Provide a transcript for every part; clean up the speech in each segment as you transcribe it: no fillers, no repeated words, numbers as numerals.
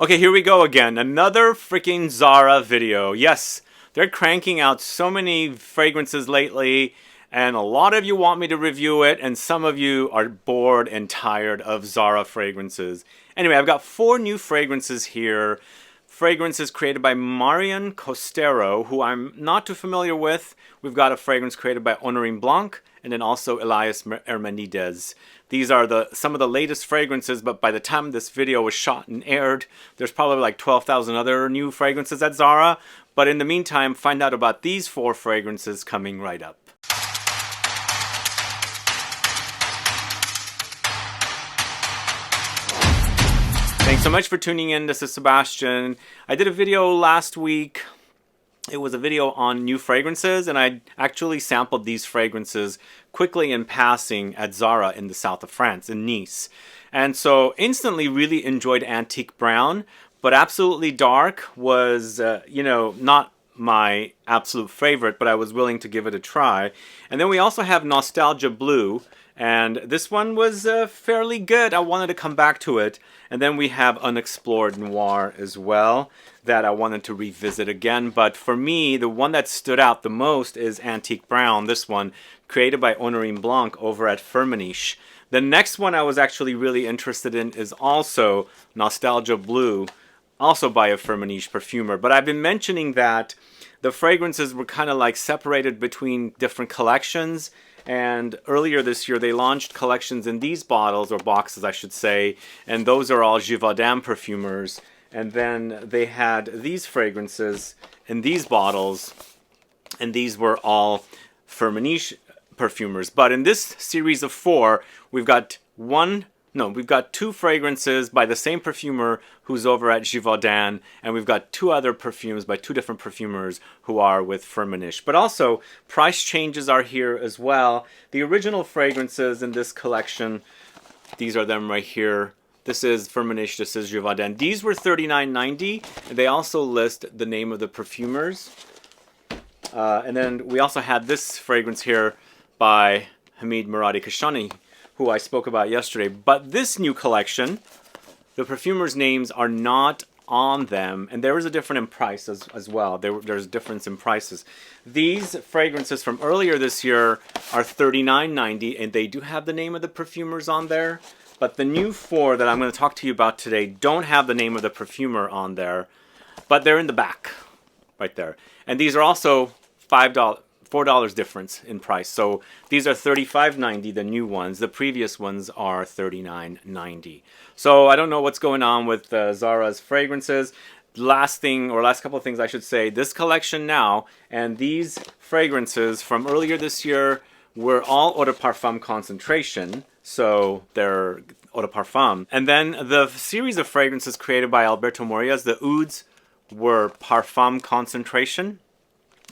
Okay, here we go again. Another freaking Zara video. Yes, they're cranking out so many fragrances lately, and a lot of you want me to review it, and some of you are bored and tired of Zara fragrances. Anyway, I've got 4 new fragrances here. Fragrances created by Marion Costero, who I'm not too familiar with. We've got a fragrance created by Honorine Blanc, and then also Ilias Erminides. These are some of the latest fragrances, but by the time this video was shot and aired, there's probably like 12,000 other new fragrances at Zara. But in the meantime, find out about these 4 fragrances coming right up. Thanks so much for tuning in. This is Sebastian. I did a video last week. It was a video on new fragrances, and I actually sampled these fragrances quickly in passing at Zara in the south of France, in Nice. And so instantly really enjoyed Antique Brown, but Absolutely Dark was, not my absolute favorite, but I was willing to give it a try. And then we also have Nostalgia Blue, and this one was fairly good. I wanted to come back to it. And then we have Unexplored Noir as well that I wanted to revisit again. But for me, the one that stood out the most is Antique Brown, this one, created by Honorine Blanc over at Firmenich. The next one I was actually really interested in is also Nostalgia Blue, also by a Firmenich perfumer. But I've been mentioning that the fragrances were kind of like separated between different collections. And earlier this year, they launched collections in these bottles, or boxes, I should say, and those are all Givaudan perfumers. And then they had these fragrances in these bottles, and these were all Firmenich perfumers. But in this series of 4, we've got 2 fragrances by the same perfumer who's over at Givaudan, and we've got 2 other perfumes by 2 different perfumers who are with Firmenich. But also, price changes are here as well. The original fragrances in this collection, these are them right here. This is Firmenich, this is Givaudan. These were $39.90, and they also list the name of the perfumers. And then we also had this fragrance here by Hamid Mouradi Kashani, who I spoke about yesterday. But this new collection, the perfumers' names are not on them, and there is a difference in price as well. There's a difference in prices. These fragrances from earlier this year are $39.90, and they do have the name of the perfumers on there. But the new 4 that I'm going to talk to you about today don't have the name of the perfumer on there, but they're in the back, right there. And these are also $4 difference in price. So these are $35.90, the new ones. The previous ones are $39.90. So I don't know what's going on with Zara's fragrances. Last couple of things I should say, this collection now and these fragrances from earlier this year were all eau de parfum concentration. So they're eau de parfum. And then the series of fragrances created by Alberto Morillas, the ouds, were parfum concentration.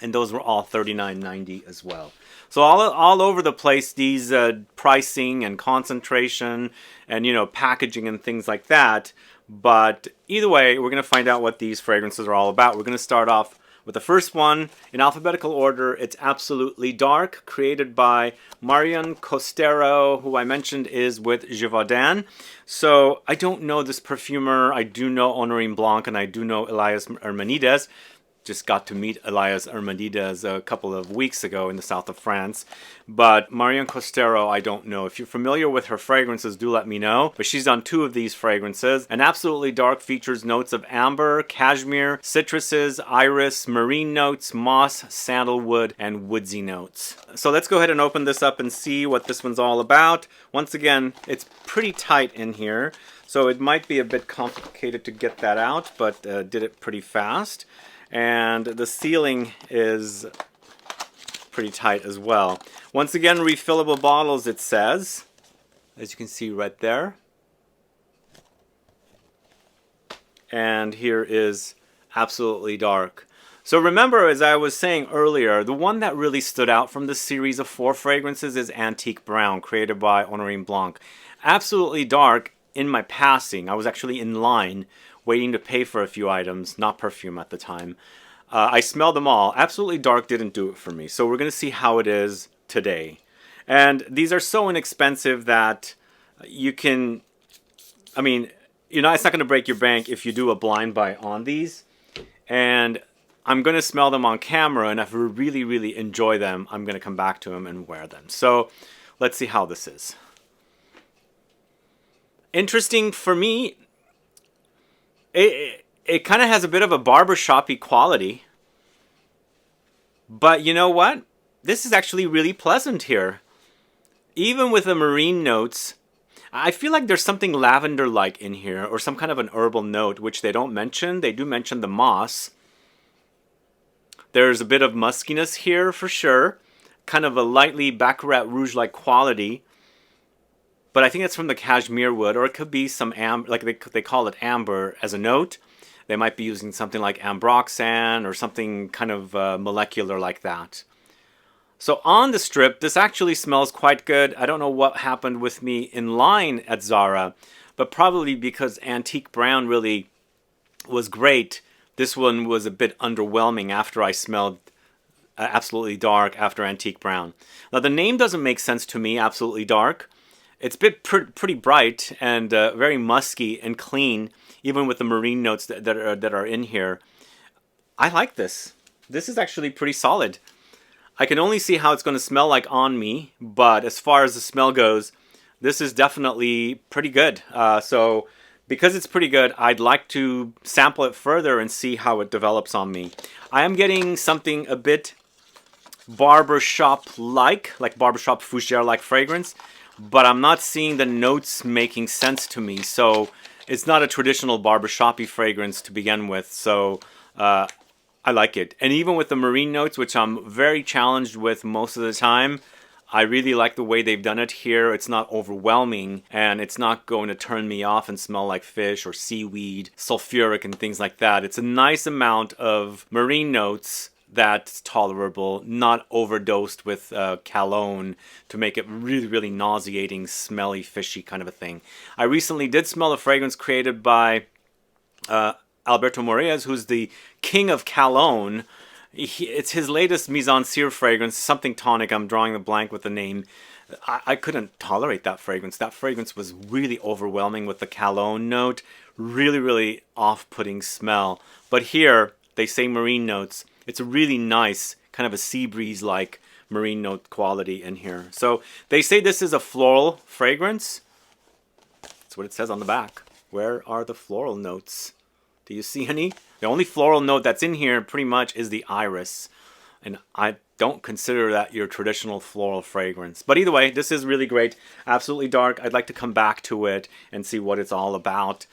And those were all $39.90 as well. So all over the place, these pricing and concentration and, packaging and things like that. But either way, we're going to find out what these fragrances are all about. We're going to start off with the first one. In alphabetical order, it's Absolutely Dark, created by Marion Costero, who I mentioned is with Givaudan. So I don't know this perfumer. I do know Honorine Blanc, and I do know Ilias Erminides. Just got to meet Ilias Erminides a couple of weeks ago in the south of France. But Marion Costero, I don't know. If you're familiar with her fragrances, do let me know. But she's done 2 of these fragrances. And Absolutely Dark features notes of amber, cashmere, citruses, iris, marine notes, moss, sandalwood, and woodsy notes. So let's go ahead and open this up and see what this one's all about. Once again, it's pretty tight in here, so it might be a bit complicated to get that out, but did it pretty fast. And the sealing is pretty tight as well. Once again, refillable bottles, it says, as you can see right there. And here is Absolutely Dark. So remember, as I was saying earlier, the one that really stood out from this series of 4 fragrances is Antique Brown, created by Honorine Blanc. Absolutely Dark, in my passing, I was actually in line waiting to pay for a few items, not perfume at the time. I smelled them all. Absolutely Dark didn't do it for me. So we're going to see how it is today. And these are so inexpensive that you can, it's not going to break your bank if you do a blind buy on these. And I'm going to smell them on camera, and if I really, really enjoy them, I'm going to come back to them and wear them. So let's see how this is. Interesting for me, it kind of has a bit of a barbershop-y quality. But you know what? This is actually really pleasant here. Even with the marine notes, I feel like there's something lavender-like in here, or some kind of an herbal note, which they don't mention. They do mention the moss. There's a bit of muskiness here for sure. Kind of a lightly Baccarat Rouge-like quality. But I think it's from the cashmere wood, or it could be some amber, like they call it amber as a note. They might be using something like Ambroxan or something kind of molecular like that. So on the strip, this actually smells quite good. I don't know what happened with me in line at Zara, but probably because Antique Brown really was great. This one was a bit underwhelming after I smelled Absolutely Dark after Antique Brown. Now the name doesn't make sense to me, Absolutely Dark. It's a bit pretty bright and very musky and clean, even with the marine notes that are in here. I like this. This is actually pretty solid. I can only see how it's going to smell like on me, but as far as the smell goes, this is definitely pretty good. So because it's pretty good, I'd like to sample it further and see how it develops on me. I am getting something a bit barbershop-like barbershop fougere-like fragrance, but I'm not seeing the notes making sense to me. So it's not a traditional barbershop-y fragrance to begin with. So I like it. And even with the marine notes, which I'm very challenged with most of the time, I really like the way they've done it here. It's not overwhelming, and it's not going to turn me off and smell like fish or seaweed, sulfuric and things like that. It's a nice amount of marine notes that's tolerable, not overdosed with cologne to make it really, really nauseating, smelly, fishy kind of a thing. I recently did smell a fragrance created by Alberto Morillas, who's the king of cologne. It's his latest Mise en Cire fragrance, something tonic. I'm drawing a blank with the name. I couldn't tolerate that fragrance. That fragrance was really overwhelming with the cologne note. Really, really off-putting smell. But here, they say marine notes. It's a really nice, kind of a sea breeze-like marine note quality in here. So they say this is a floral fragrance. That's what it says on the back. Where are the floral notes? Do you see any? The only floral note that's in here pretty much is the iris. And I don't consider that your traditional floral fragrance. But either way, this is really great. Absolutely Dark. I'd like to come back to it and see what it's all about,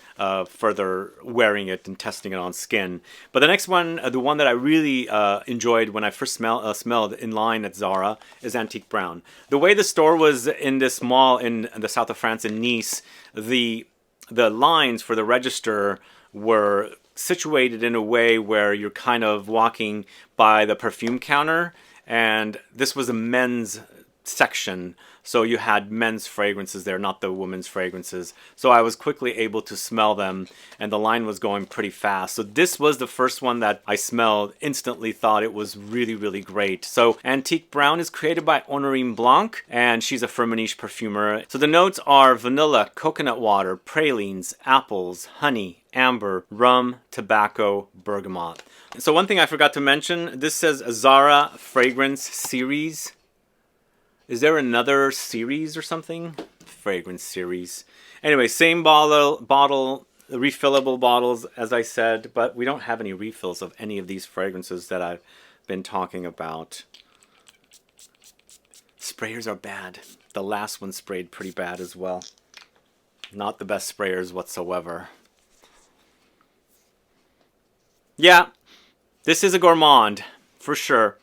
further wearing it and testing it on skin. But the next one, the one that I really enjoyed when I first smelled in line at Zara, is Antique Brown. The way the store was in this mall in the south of France in Nice, the lines for the register were situated in a way where you're kind of walking by the perfume counter, and this was a men's section, so you had men's fragrances there, not the women's fragrances. So I was quickly able to smell them, and the line was going pretty fast. So this was the first one that I smelled, instantly thought it was really, really great. So Antique Brown is created by Honorine Blanc, and she's a Firmenich perfumer. So the notes are vanilla, coconut water, pralines, apples, honey, amber, rum, tobacco, bergamot. So one thing I forgot to mention, this says Zara Fragrance Series. Is there another series or something? Fragrance series. Anyway, same bottle, refillable bottles, as I said, but we don't have any refills of any of these fragrances that I've been talking about. Sprayers are bad. The last one sprayed pretty bad as well. Not the best sprayers whatsoever. Yeah, this is a Gourmand, for sure.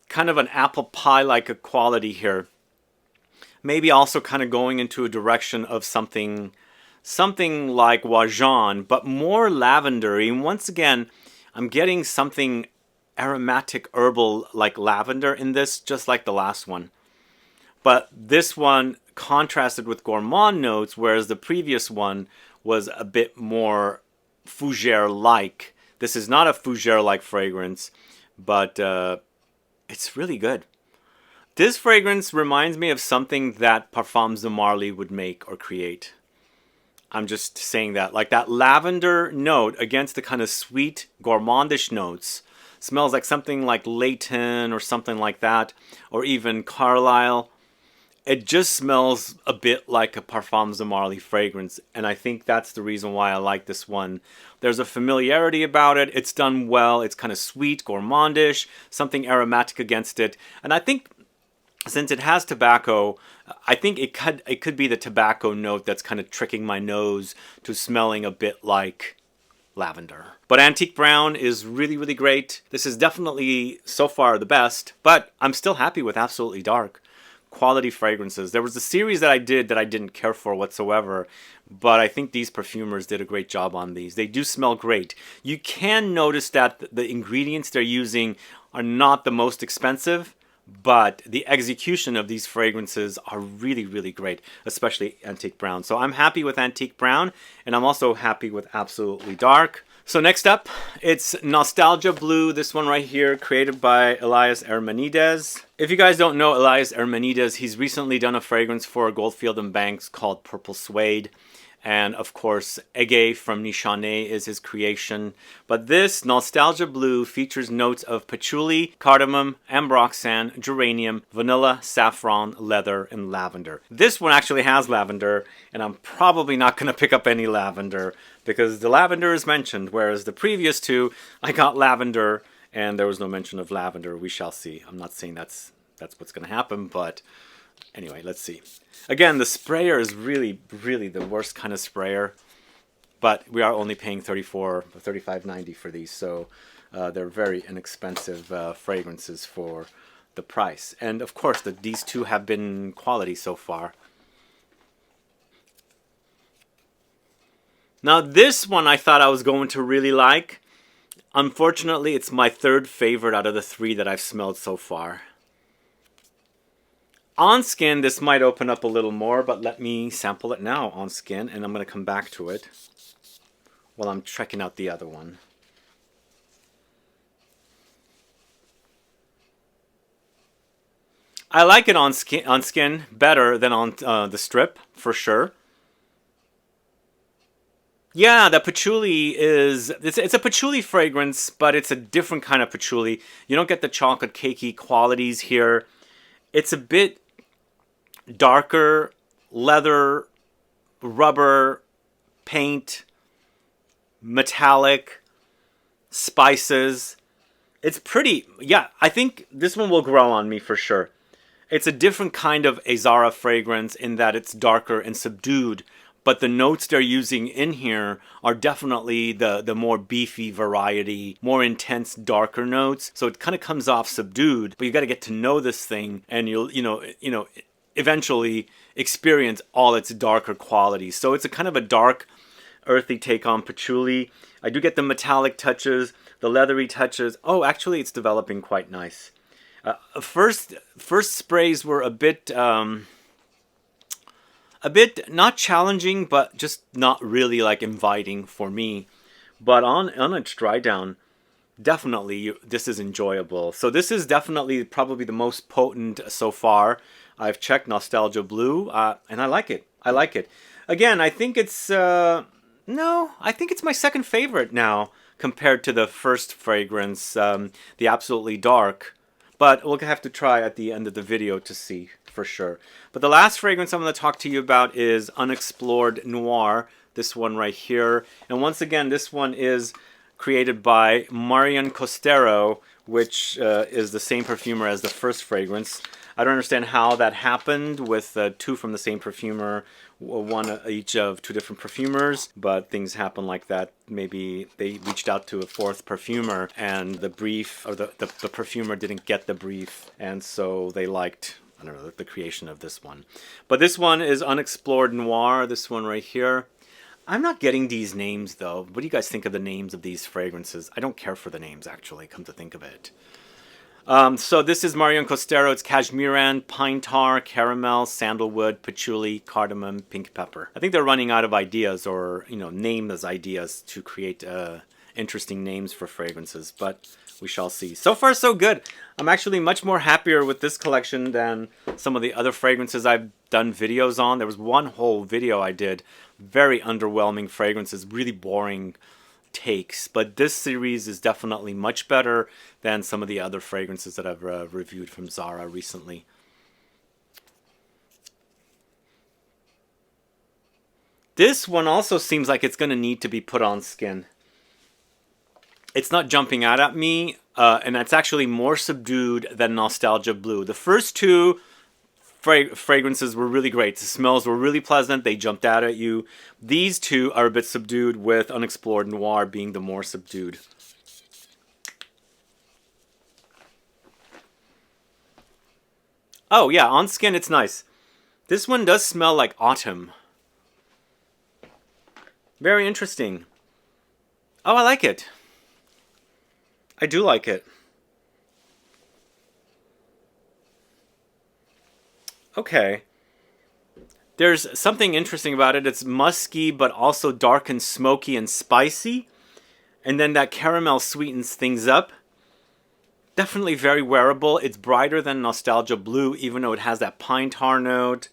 Kind of an apple pie-like a quality here. Maybe also kind of going into a direction of something like Wajan, but more lavendery. And once again, I'm getting something aromatic herbal like lavender in this, just like the last one. But this one contrasted with Gourmand notes, whereas the previous one was a bit more fougere-like. This is not a fougere-like fragrance, but it's really good. This fragrance reminds me of something that Parfums de Marly would make or create. I'm just saying that. Like that lavender note against the kind of sweet, gourmandish notes. Smells like something like Leighton or something like that. Or even Carlisle. It just smells a bit like a Parfums de Marly fragrance. And I think that's the reason why I like this one. There's a familiarity about it. It's done well. It's kind of sweet, gourmandish. Something aromatic against it. And I think since it has tobacco, I think it could be the tobacco note that's kind of tricking my nose to smelling a bit like lavender. But Antique Brown is really, really great. This is definitely so far the best, but I'm still happy with Absolutely Dark. Quality fragrances. There was a series that I did that I didn't care for whatsoever, but I think these perfumers did a great job on these. They do smell great. You can notice that the ingredients they're using are not the most expensive, but the execution of these fragrances are really, really great, especially Antique Brown. So I'm happy with Antique Brown, and I'm also happy with Absolutely Dark. So next up, it's Nostalgia Blue, this one right here, created by Ilias Erminides. If you guys don't know Ilias Erminides, he's recently done a fragrance for Goldfield and Banks called Purple Suede. And of course, Ege from Nichane is his creation. But this Nostalgia Blue features notes of patchouli, cardamom, ambroxan, geranium, vanilla, saffron, leather, and lavender. This one actually has lavender, and I'm probably not going to pick up any lavender because the lavender is mentioned, whereas the previous two, I got lavender and there was no mention of lavender. We shall see. I'm not saying that's what's going to happen, but anyway, let's see. Again, the sprayer is really, really the worst kind of sprayer, but we are only paying $35.90 for these, so they're very inexpensive fragrances for the price. And of course, these two have been quality so far. Now, this one I thought I was going to really like. Unfortunately, it's my third favorite out of the three that I've smelled so far. On skin, this might open up a little more, but let me sample it now on skin, and I'm going to come back to it while I'm checking out the other one. I like it on skin better than on the strip, for sure. Yeah, the patchouli is... It's a patchouli fragrance, but it's a different kind of patchouli. You don't get the chocolate cakey qualities here. It's a bit darker, leather, rubber, paint, metallic, spices. It's pretty... Yeah, I think this one will grow on me for sure. It's a different kind of a Zara fragrance in that it's darker and subdued, but the notes they're using in here are definitely the more beefy variety, more intense, darker notes. So it kind of comes off subdued, but you got to get to know this thing, and you'll eventually experience all its darker qualities. So it's a kind of a dark, earthy take on patchouli. I do get the metallic touches, the leathery touches. Oh, actually, it's developing quite nice. First sprays were a bit not challenging, but just not really like inviting for me. But on its dry down, definitely this is enjoyable. So this is definitely probably the most potent so far. I've checked Nostalgia Blue, and I like it. I like it. Again, I think it's I think it's my second favorite now compared to the first fragrance, the Absolutely Dark. But we'll have to try at the end of the video to see for sure. But the last fragrance I'm going to talk to you about is Unexplored Noir, this one right here. And once again, this one is created by Marion Costero, which is the same perfumer as the first fragrance. I don't understand how that happened with two from the same perfumer, one each of two different perfumers, but things happen like that. Maybe they reached out to a fourth perfumer and the brief, or the perfumer didn't get the brief, and so they liked, I don't know, the creation of this one. But this one is Unexplored Noir, this one right here. I'm not getting these names though. What do you guys think of the names of these fragrances? I don't care for the names actually, come to think of it. So this is Marion Costero. It's Cashmere, pine tar, caramel, sandalwood, patchouli, cardamom, pink pepper. I think they're running out of ideas, or name as ideas to create interesting names for fragrances, but we shall see. So far, so good. I'm actually much more happier with this collection than some of the other fragrances I've done videos on. There was one whole video I did, very underwhelming fragrances, really boring takes. But this series is definitely much better than some of the other fragrances that I've reviewed from Zara recently. This one also seems like it's going to need to be put on skin. It's not jumping out at me, and it's actually more subdued than Nostalgia Blue. The first two fragrances were really great. The smells were really pleasant. They jumped out at you. These two are a bit subdued, with Unexplored Noir being the more subdued. Oh yeah, on skin it's nice. This one does smell like autumn. Very interesting. Oh, I like it. I do like it. Okay. There's something interesting about it. It's musky, but also dark and smoky and spicy. And then that caramel sweetens things up. Definitely very wearable. It's brighter than Nostalgia Blue, even though it has that pine tar note.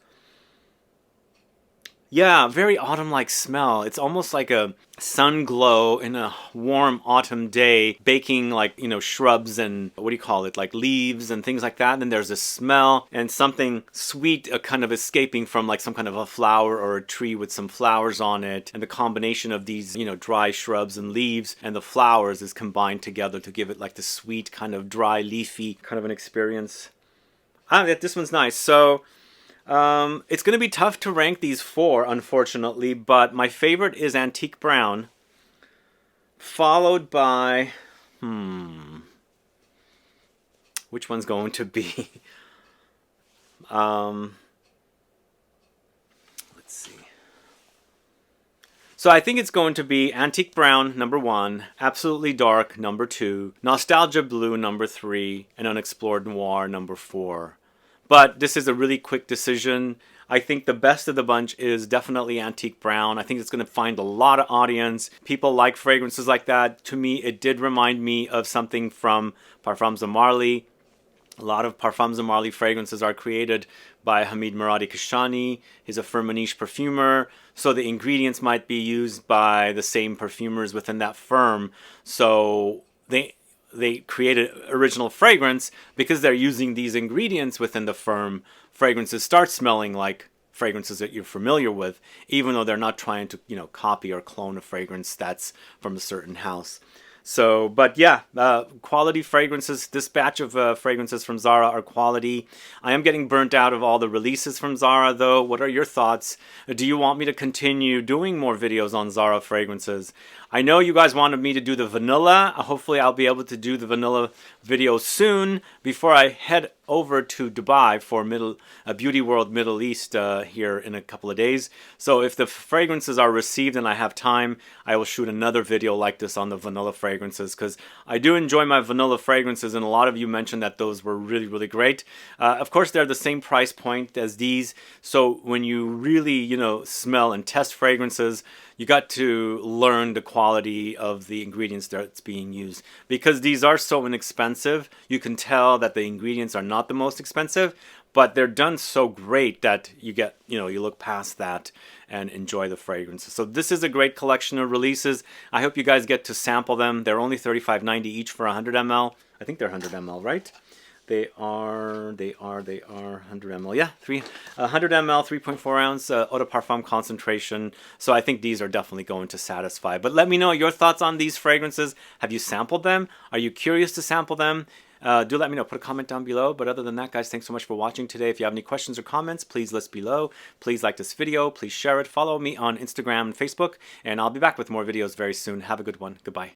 Yeah, very autumn-like smell. It's almost like a sun glow in a warm autumn day, baking like, you know, shrubs and what do you call it, like leaves and things like that. And then there's a smell and something sweet kind of escaping from like some kind of a flower or a tree with some flowers on it. And the combination of these, you know, dry shrubs and leaves and the flowers is combined together to give it like the sweet kind of dry, leafy kind of an experience. This one's nice. So it's going to be tough to rank these four, unfortunately, but my favorite is Antique Brown, followed by, which one's going to be? Let's see. So I think it's going to be Antique Brown, number 1, Absolutely Dark, number 2, Nostalgia Blue, number 3, and Unexplored Noir, number 4. But this is a really quick decision. I think the best of the bunch is definitely Antique Brown. I think it's going to find a lot of audience. People like fragrances like that. To me, it did remind me of something from Parfums de Marly. A lot of Parfums de Marly fragrances are created by Hamid Moradi Kashani. He's a Firmenich perfumer. So the ingredients might be used by the same perfumers within that firm. So they created original fragrance because they're using these ingredients within the firm. Fragrances start smelling like fragrances that you're familiar with, even though they're not trying to, you know, copy or clone a fragrance that's from a certain house. So, but yeah, quality fragrances. This batch of fragrances from Zara are quality. I am getting burnt out of all the releases from Zara, though. What are your thoughts? Do you want me to continue doing more videos on Zara fragrances? I know you guys wanted me to do the vanilla. Hopefully I'll be able to do the vanilla video soon before I head over to Dubai for Beauty World Middle East here in a couple of days. So if the fragrances are received and I have time, I will shoot another video like this on the vanilla fragrances, because I do enjoy my vanilla fragrances, and a lot of you mentioned that those were really, really great. Of course, they're the same price point as these, so when you really, you know, smell and test fragrances, you got to learn the quality of the ingredients that's being used. Because these are so inexpensive, you can tell that the ingredients are not the most expensive, but they're done so great that you get, you know, you look past that and enjoy the fragrances. So this is a great collection of releases. I hope you guys get to sample them. They're only $35.90 each for 100 ml. I think they're 100 ml, right? They are 100 ml. Yeah, 100 ml, 3.4 ounce eau de parfum concentration. So I think these are definitely going to satisfy. But let me know your thoughts on these fragrances. Have you sampled them? Are you curious to sample them? Do let me know. Put a comment down below. But other than that, guys, thanks so much for watching today. If you have any questions or comments, please list below. Please like this video. Please share it. Follow me on Instagram and Facebook. And I'll be back with more videos very soon. Have a good one. Goodbye.